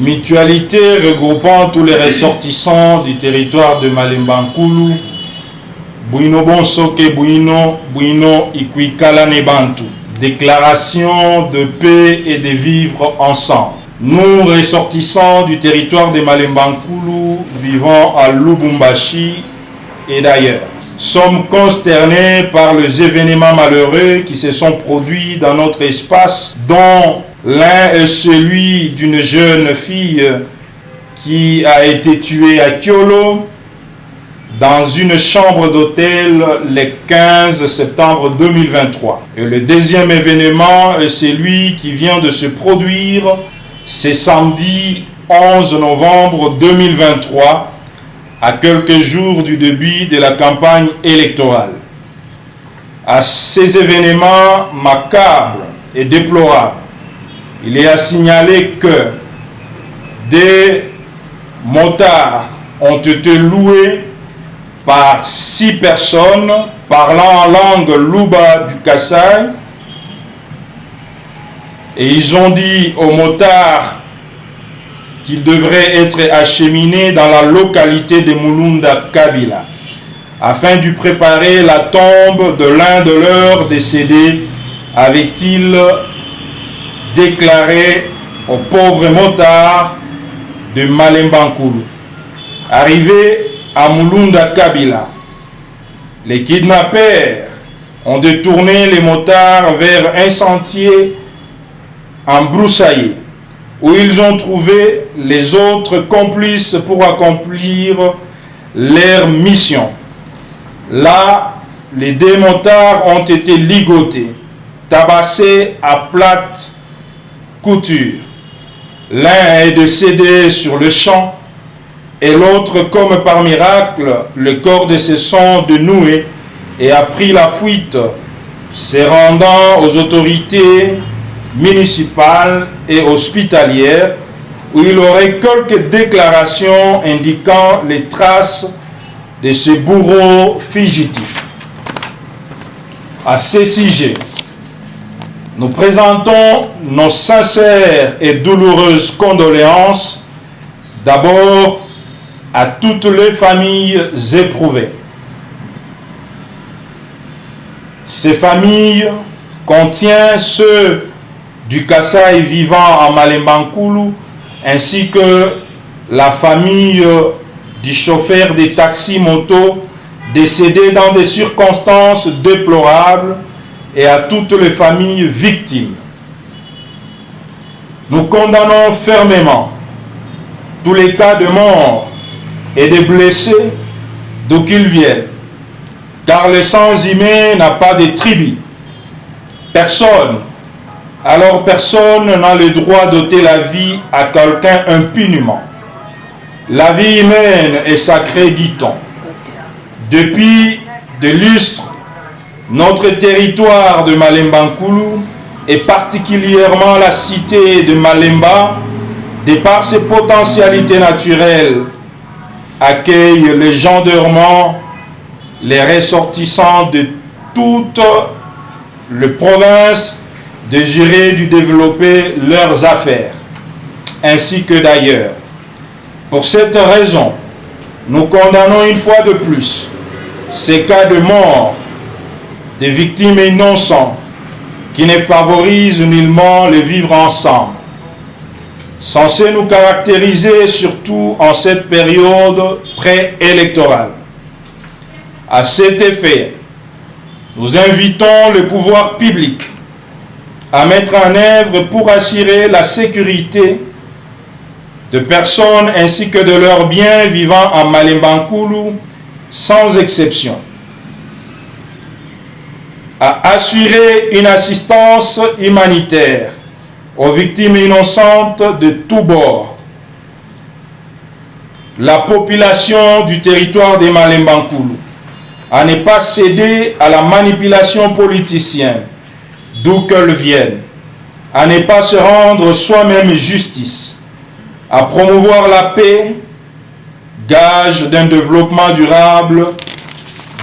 mutualité regroupant tous les ressortissants du territoire de Malemba-Nkulu, Bouino Bonsoke, Bouino Ikuikala Nebantu. Déclaration de paix et de vivre ensemble. Nous, ressortissants du territoire de Malemba-Nkulu, vivant à Lubumbashi et d'ailleurs, sommes consternés par les événements malheureux qui se sont produits dans notre espace, dont l'un est celui d'une jeune fille qui a été tuée à Kyolo dans une chambre d'hôtel le 15 septembre 2023. Et le deuxième événement est celui qui vient de se produire ce samedi 11 novembre 2023, à quelques jours du début de la campagne électorale. À ces événements macabres et déplorables, il est à signaler que des motards ont été loués par 6 personnes parlant en langue Luba du Kasaï, et ils ont dit aux motards qu'ils devraient être acheminés dans la localité de Mulunda Kabila afin de préparer la tombe de l'un de leurs décédés, avait-il déclaré aux pauvres motards de Malemba-Nkulu. Arrivés à Mulunda Kabila, les kidnappeurs ont détourné les motards vers un sentier embroussaillé où ils ont trouvé les autres complices pour accomplir leur mission. Là, les 2 motards ont été ligotés, tabassés à plate couture. L'un est décédé sur le champ et l'autre, comme par miracle, le corps de se sont dénoués et a pris la fuite, se rendant aux autorités municipales et hospitalières où il aurait quelques déclarations indiquant les traces de ce bourreau fugitif. À ce sujet, nous présentons nos sincères et douloureuses condoléances d'abord à toutes les familles éprouvées. Ces familles contiennent ceux du Kasaï vivant en Malemba-Nkulu ainsi que la famille du chauffeur des taxis moto décédé dans des circonstances déplorables et à toutes les familles victimes. Nous condamnons fermement tous les cas de mort et de blessés d'où qu'ils viennent, car le sang humain n'a pas de tribu. Personne n'a le droit d'ôter la vie à quelqu'un impunément. La vie humaine est sacrée, dit-on. Depuis des lustres, notre territoire de Malemba-Nkulu, et particulièrement la cité de Malemba, de par ses potentialités naturelles, accueille légendairement les ressortissants de toutes les provinces désirées de développer leurs affaires, ainsi que d'ailleurs. Pour cette raison, nous condamnons une fois de plus ces cas de mort des victimes innocentes qui ne favorisent nullement le vivre ensemble, censé nous caractériser surtout en cette période préélectorale. À cet effet, nous invitons le pouvoir public à mettre en œuvre pour assurer la sécurité de personnes ainsi que de leurs biens vivant en Malemba-Nkulu sans exception, à assurer une assistance humanitaire aux victimes innocentes de tous bords. La population du territoire de Malemba-Nkulu à ne pas céder à la manipulation politicienne, d'où qu'elle vienne, à ne pas se rendre soi-même justice, à promouvoir la paix, gage d'un développement durable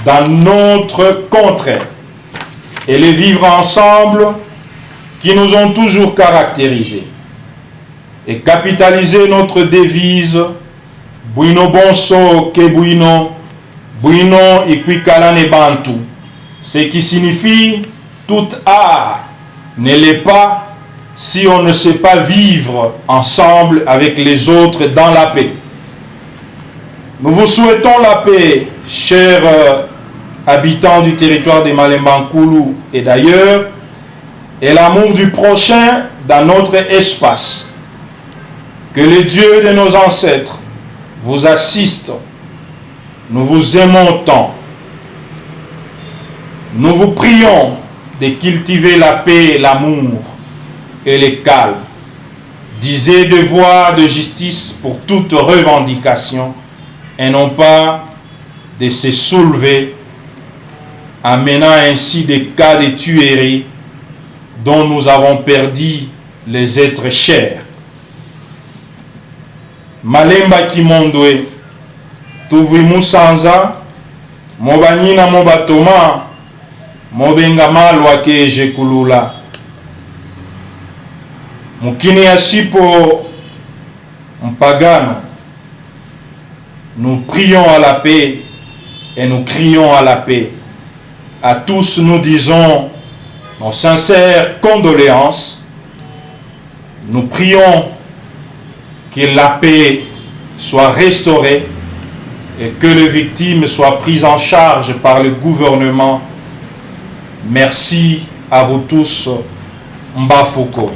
dans notre contrée, et les vivre ensemble qui nous ont toujours caractérisés. et capitaliser notre devise Bwino bonso ke bwino, bwino ikwikala ne bantu, ce qui signifie tout art ne l'est pas si on ne sait pas vivre ensemble avec les autres dans la paix. Nous vous souhaitons la paix, chers habitants du territoire de Malemba-Nkulu et d'ailleurs, et l'amour du prochain dans notre espace. Que le Dieu de nos ancêtres vous assiste. Nous vous aimons tant. Nous vous prions de cultiver la paix, l'amour et le calme. Disez devoir de justice pour toute revendication et non pas de se soulever, amenant ainsi des cas de tuerie dont nous avons perdu les êtres chers. Malemba Kimondwe, Tuvwi Musanza, Mobanyina Mobatoma, Mobenga Malwa ke Jekulula. Mukini Asipo Mpagano, nous prions à la paix et nous crions à la paix. À tous nous disons nos sincères condoléances. Nous prions que la paix soit restaurée et que les victimes soient prises en charge par le gouvernement. Merci à vous tous. Mbafouko.